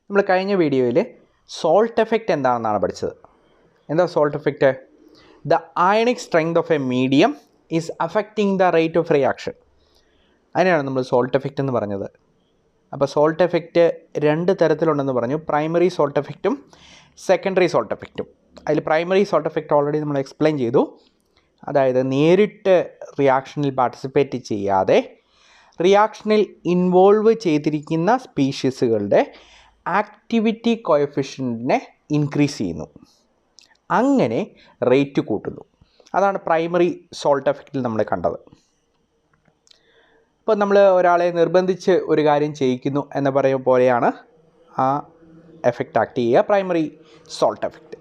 നമ്മൾ കഴിഞ്ഞ വീഡിയോയിൽ സോൾട്ട് എഫക്റ്റ് എന്താണെന്നാണ് പഠിച്ചത്. എന്താ salt effect? The ionic strength of A medium is affecting the rate of reaction. അതിനാണ് നമ്മൾ സോൾട്ട് എഫക്റ്റ് എന്ന് പറഞ്ഞത്. അപ്പോൾ സോൾട്ട് എഫക്റ്റ് രണ്ട് തരത്തിലുണ്ടെന്ന് പറഞ്ഞു. പ്രൈമറി സോൾട്ട് എഫക്റ്റും സെക്കൻഡറി സോൾട്ട് എഫക്റ്റും. അതിൽ പ്രൈമറി സോൾട്ട് എഫക്റ്റ് ഓൾറെഡി നമ്മൾ എക്സ്പ്ലെയിൻ ചെയ്തു. അതായത് നേരിട്ട് റിയാക്ഷനിൽ പാർട്ടിസിപ്പേറ്റ് ചെയ്യാതെ റിയാക്ഷനിൽ ഇൻവോൾവ് ചെയ്തിരിക്കുന്ന സ്പീഷീസുകളുടെ ആക്ടിവിറ്റി കോഎഫിഷ്യൻറ്റിനെ ഇൻക്രീസ് ചെയ്യുന്നു, അങ്ങനെ റേറ്റ് കൂട്ടുന്നു. അതാണ് പ്രൈമറി സോൾട്ട് എഫക്റ്റിൽ നമ്മൾ കണ്ടത്. ഇപ്പോൾ നമ്മൾ ഒരാളെ നിർബന്ധിച്ച് ഒരു കാര്യം ചെയ്യിക്കുന്നു എന്ന് പറയുന്ന പോലെയാണ് ആ എഫക്റ്റ് ആക്ട് ചെയ്യുക, primary salt effect.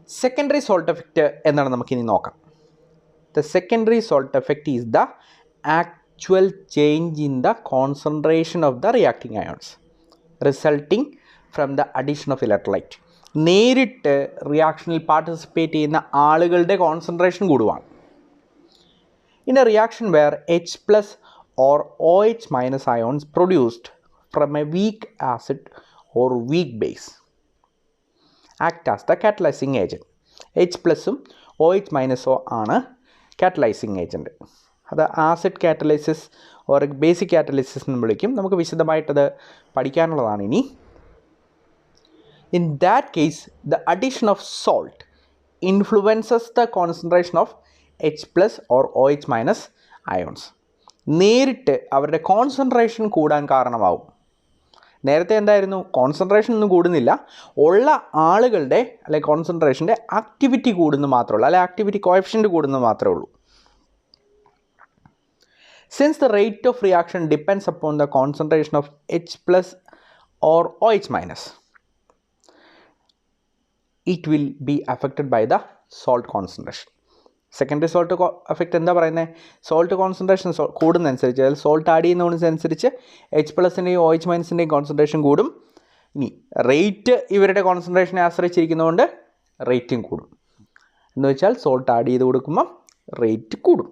Secondary salt effect എന്താണ് നമുക്കിനി നോക്കാം. The secondary salt effect is the actual change in the concentration of the reacting ions resulting from the addition of electrolyte. നേരിട്ട് റിയാക്ഷനിൽ പാർട്ടിസിപ്പേറ്റ് ചെയ്യുന്ന ആളുകളുടെ കോൺസെൻട്രേഷൻ കൂടുവാണ്. In a reaction where H plus or OH minus ions produced from a weak acid or weak base act as the catalyzing agent. H പ്ലസും OH മൈനസോ ആണ് കാറ്റലൈസിങ് agent. അത് acid കാറ്റലൈസിസ് or basic കാറ്റലൈസിസ് എന്ന് വിളിക്കും. നമുക്ക് വിശദമായിട്ടത് പഠിക്കാനുള്ളതാണ് ഇനി. In that case, the addition of salt influences the concentration of H plus or OH minus ions. നേരിട്ട് അവരുടെ concentration കൂടാൻ കാരണമാവും. നേരത്തെ എന്തായിരുന്നു? കോൺസെൻട്രേഷൻ ഒന്നും കൂടുന്നില്ല, ഉള്ള ആളുകളുടെ അല്ലെങ്കിൽ കോൺസെൻട്രേഷൻ്റെ ആക്ടിവിറ്റി കൂടുന്നു മാത്രമേ ഉള്ളൂ, അല്ലെങ്കിൽ ആക്ടിവിറ്റി കോഎഫിഷ്യൻറ്റ് കൂടുന്നു മാത്രമേ ഉള്ളൂ. Since the rate of reaction depends upon the concentration of H plus or OH minus, it will be affected by the salt concentration. Secondary salt effect എന്താ പറയുന്നത്? സോൾട്ട് കോൺസെൻട്രേഷൻ കൂടുന്നതനുസരിച്ച്, അതായത് സോൾട്ട് ആഡ് ചെയ്യുന്നതനുസരിച്ച് H പ്ലസിൻ്റെയും OH മൈനസിൻ്റെയും concentration കൂടും. ഇനി rate ഇവരുടെ കോൺസെൻട്രേഷനെ ആശ്രയിച്ചിരിക്കുന്നതുകൊണ്ട് റേറ്റും കൂടും. എന്ന് വെച്ചാൽ സോൾട്ട് ആഡ് ചെയ്ത് കൊടുക്കുമ്പം റേറ്റ് കൂടും.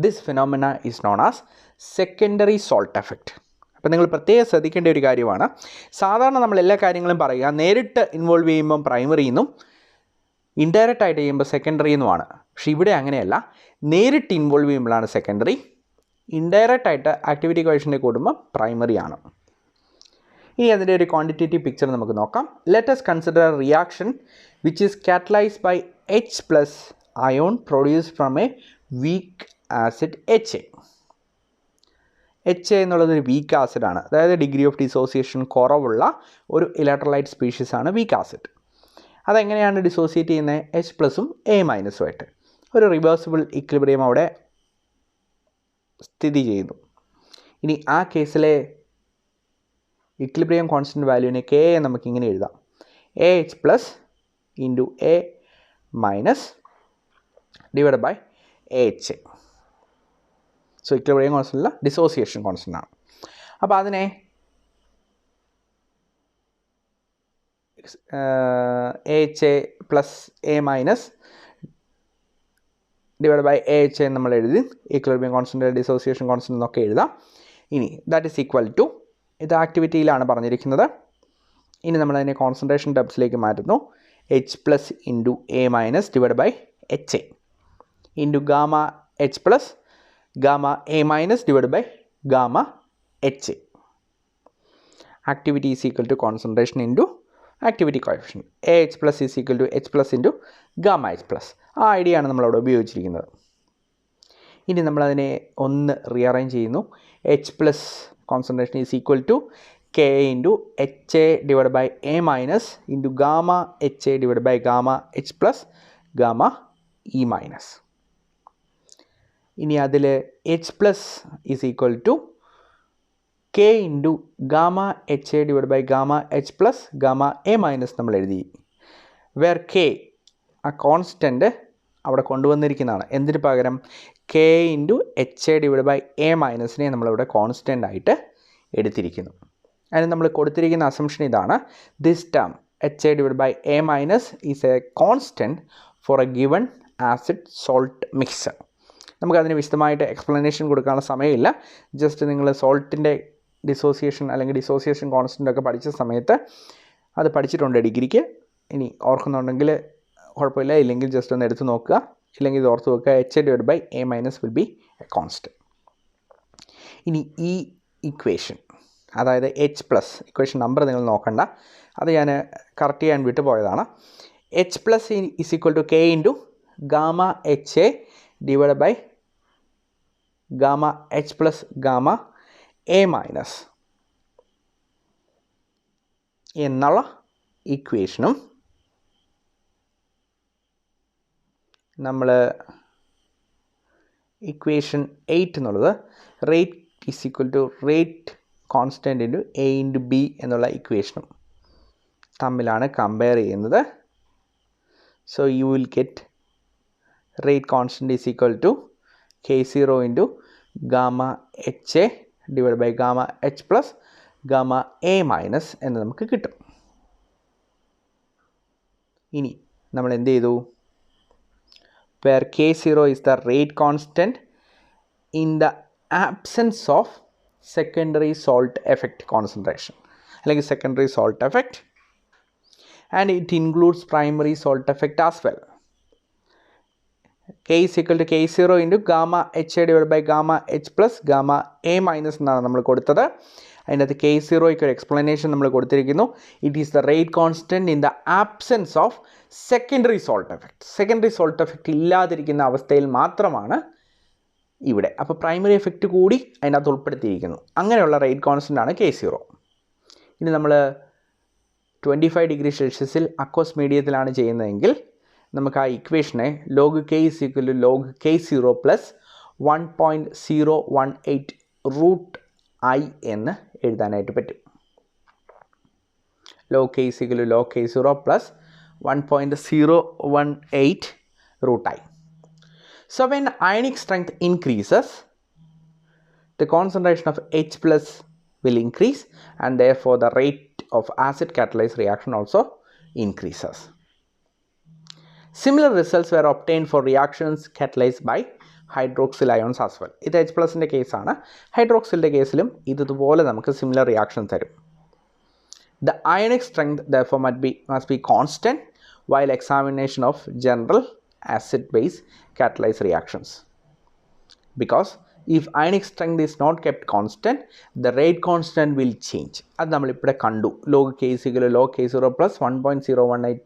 This phenomena is known as secondary salt effect. അപ്പോൾ നിങ്ങൾ പ്രത്യേകം ശ്രദ്ധിക്കേണ്ട ഒരു കാര്യമാണ്. സാധാരണ നമ്മൾ എല്ലാ കാര്യങ്ങളും പറയുക നേരിട്ട് ഇൻവോൾവ് ചെയ്യുമ്പം പ്രൈമറി എന്നും ഇൻഡയറക്റ്റ് ആയിട്ട് ചെയ്യുമ്പോൾ സെക്കൻഡറി എന്നുമാണ്. പക്ഷേ ഇവിടെ അങ്ങനെയല്ല. നേരിട്ട് ഇൻവോൾവ് ചെയ്യുമ്പോഴാണ് സെക്കൻഡറി, ഇൻഡയറക്റ്റ് ആയിട്ട് ആക്ടിവിറ്റി കോഎഫിഷ്യൻ്റ് കൂടുമ്പോൾ പ്രൈമറി ആണ്. ഇനി അതിൻ്റെ ഒരു ക്വാണ്ടിറ്റേറ്റീവ് പിക്ചർ നമുക്ക് നോക്കാം. Let us consider reaction which is catalysed by H plus ion produced from a weak acid HA. HA എന്നുള്ളതൊരു വീക്ക് ആസിഡാണ്, അതായത് ഡിഗ്രി ഓഫ് ഡിസോസിയേഷൻ കുറവുള്ള ഒരു ഇലക്ട്രോലൈറ്റ് സ്പീഷീസാണ് വീക്ക് ആസിഡ്. അതെങ്ങനെയാണ് ഡിസോസിയേറ്റ് ചെയ്യുന്നത്? H പ്ലസും A മൈനസും ആയിട്ട്. ഒരു റിവേഴ്സിബിൾ ഇക്വിലിബ്രിയം അവിടെ സ്ഥിതി ചെയ്യുന്നു. ഇനി ആ കേസിലെ ഇക്വിലിബ്രിയം കോൺസ്റ്റൻറ്റ് വാല്യൂവിനെ K നമുക്കിങ്ങനെ എഴുതാം, AH plus into A minus divide by AHA. So equilibrium constant അല്ല, ഡിസോസിയേഷൻ കോൺസ്റ്റൻ്റ് ആണ്. അപ്പോൾ അതിനെ AHA plus A minus divide by AHA നമ്മൾ എഴുതി. ഈക്വിലിബ്രിയം കോൺസ്റ്റൻ്റ്, ഡിസോസിയേഷൻ കോൺസ്റ്റൻ്റ് എന്നൊക്കെ എഴുതാം. ഇനി ദാറ്റ് ഈസ് ഈക്വൽ ടു, ഇത് ആക്ടിവിറ്റിയിലാണ് പറഞ്ഞിരിക്കുന്നത്. ഇനി നമ്മളതിനെ കോൺസെൻട്രേഷൻ ടേംസിലേക്ക് മാറ്റുന്നു. H plus into A minus divide by HA into gamma H plus gamma A minus divide by gamma HA. Activity is equal to concentration into activity coefficient. AH plus is equal to H plus into gamma H plus. ആ idea ആണ് നമ്മളവിടെ ഉപയോഗിച്ചിരിക്കുന്നത്. ഇനി നമ്മളതിനെ ഒന്ന് rearrange ചെയ്യുന്നു. H plus concentration is equal to K into HA divide by A minus into gamma HA divide by gamma H plus gamma E minus. ഇനി അതിൽ H plus is equal to K into gamma HA divide by gamma H plus gamma A minus നമ്മൾ എഴുതി. Where K ആ constant അവിടെ കൊണ്ടുവന്നിരിക്കുന്നതാണ്. എന്തിന് പകരം K into HA divide by A മൈനസിനെ നമ്മളിവിടെ കോൺസ്റ്റൻ്റ് ആയിട്ട് എടുത്തിരിക്കുന്നു. അതിന് നമ്മൾ കൊടുത്തിരിക്കുന്ന അസംഷൻ ഇതാണ്. This term HA divide by A minus is a constant for a given acid salt mixer. നമുക്കതിന് വിശദമായിട്ട് എക്സ്പ്ലനേഷൻ കൊടുക്കാനുള്ള സമയമില്ല. ജസ്റ്റ് നിങ്ങൾ സോൾട്ടിൻ്റെ ഡിസോസിയേഷൻ അല്ലെങ്കിൽ ഡിസോസിയേഷൻ കോൺസ്റ്റൻ്റ് ഒക്കെ പഠിച്ച സമയത്ത് അത് പഠിച്ചിട്ടുണ്ട് ഡിഗ്രിക്ക്. ഇനി ഓർക്കുന്നുണ്ടെങ്കിൽ കുഴപ്പമില്ല, ഇല്ലെങ്കിൽ ജസ്റ്റ് ഒന്ന് എടുത്ത് നോക്കുക. ഇല്ലെങ്കിൽ ഇത് ഓർത്ത് വെക്കുക, h/a- will be A constant. ഇനി ഈ ഇക്വേഷൻ, അതായത് h+, ഇക്വേഷൻ നമ്പർ നിങ്ങൾ നോക്കണ്ട, അത് ഞാൻ കറക്റ്റ് ചെയ്യാൻ വിട്ടുപോയതാണ്. h+ is equal to k into gamma HA divide by gamma H plus gamma A- എന്നുള്ള ഇക്വേഷനും നമ്മൾ ഇക്വേഷൻ 8 എന്നുള്ളത് rate is equal to rate constant into A into B എന്നുള്ള ഇക്വേഷനും തമ്മിലാണ് കമ്പയർ ചെയ്യുന്നത്. So you will get rate constant is equal to K0 into gamma HA divided by gamma H plus gamma A minus എന്ന് നമുക്ക് കിട്ടും. ഇനി നമ്മൾ എന്ത് ചെയ്തു? where K0 is the rate constant in the absence of secondary salt effect concentration അല്ലെങ്കിൽ secondary salt effect, and it includes primary salt effect as well. K is equal to K0 into gamma HA divided by gamma H plus gamma A minus എന്നാണ് നമ്മൾ കൊടുത്തത്. അതിനകത്ത് K0യ്ക്ക് ഒരു explanation നമ്മൾ കൊടുത്തിരിക്കുന്നു. It is the rate constant in the absence of secondary salt effect. Secondary salt effect ഇല്ലാതിരിക്കുന്ന അവസ്ഥയിൽ മാത്രമാണ് ഇവിടെ. അപ്പോൾ പ്രൈമറി എഫക്റ്റ് കൂടി അതിനകത്ത് ഉൾപ്പെടുത്തിയിരിക്കുന്നു. അങ്ങനെയുള്ള റേറ്റ് കോൺസ്റ്റൻ്റ് ആണ് K0. ഇനി നമ്മൾ 25 ഡിഗ്രി സെൽഷ്യസിൽ അക്വസ് മീഡിയത്തിലാണ് ചെയ്യുന്നതെങ്കിൽ നമുക്ക് ആ ഇക്വേഷനെ log K is equal to log K0 plus 1.018 root I എന്ന് എഴുതാനായിട്ട് പറ്റും. log K is equal to log K0 plus 1.018 root I. So when ionic strength increases, the concentration of H plus will increase, and therefore the rate of acid catalyzed reaction also increases. Similar results were obtained for reactions catalyzed by hydroxyl ions as well. ഇത് H+ൻ്റെ കേസാണ്. ഹൈഡ്രോക്സിലിൻ്റെ കേസിലും ഇതുപോലെ നമുക്ക് similar reaction തരും. The ionic strength therefore must be constant while examination of general acid-base catalyzed reactions. Because if ionic strength is not kept constant, the rate constant will change. അത് നമ്മളിവിടെ കണ്ടു. log K is equal to log K0 plus 1.018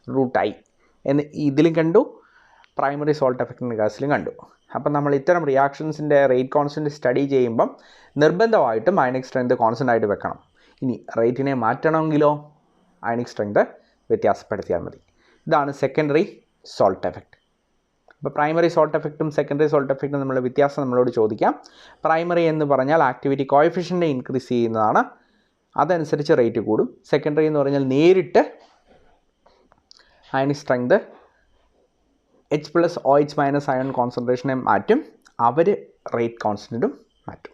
root I എന്ന് ഇതിലും കണ്ടു, primary salt എഫക്റ്റിൻ്റെ കേസിലും കണ്ടു. അപ്പം നമ്മൾ ഇത്തരം റിയാക്ഷൻസിൻ്റെ റേറ്റ് കോൺസ്റ്റൻറ്റ് സ്റ്റഡി ചെയ്യുമ്പം നിർബന്ധമായിട്ടും അയണിക് സ്ട്രെങ്ത് കോൺസ്റ്റൻ്റ് ആയിട്ട് വെക്കണം. ഇനി റേറ്റിനെ മാറ്റണമെങ്കിലോ അയണിക് സ്ട്രെങ്ത് വ്യത്യാസപ്പെടുത്തിയാൽ മതി. ഇതാണ് സെക്കൻഡറി സോൾട്ട് എഫക്റ്റ്. അപ്പോൾ പ്രൈമറി സോൾട്ട് എഫക്റ്റും സെക്കൻഡറി സോൾട്ട് എഫക്റ്റും തമ്മിലുള്ള വ്യത്യാസം നമ്മളോട് ചോദിക്കാം. പ്രൈമറി എന്ന് പറഞ്ഞാൽ ആക്ടിവിറ്റി കോഎഫിഷ്യൻ്റ് ഇൻക്രീസ് ചെയ്യുന്നതാണ്, അതനുസരിച്ച് റേറ്റ് കൂടും. സെക്കൻഡറി എന്ന് പറഞ്ഞാൽ നേരിട്ട് ionic strength H plus OH minus ion കോൺസെൻട്രേഷനെ മാറ്റും, അവർ റേറ്റ് കോൺസ്റ്റൻറ്റും മാറ്റും.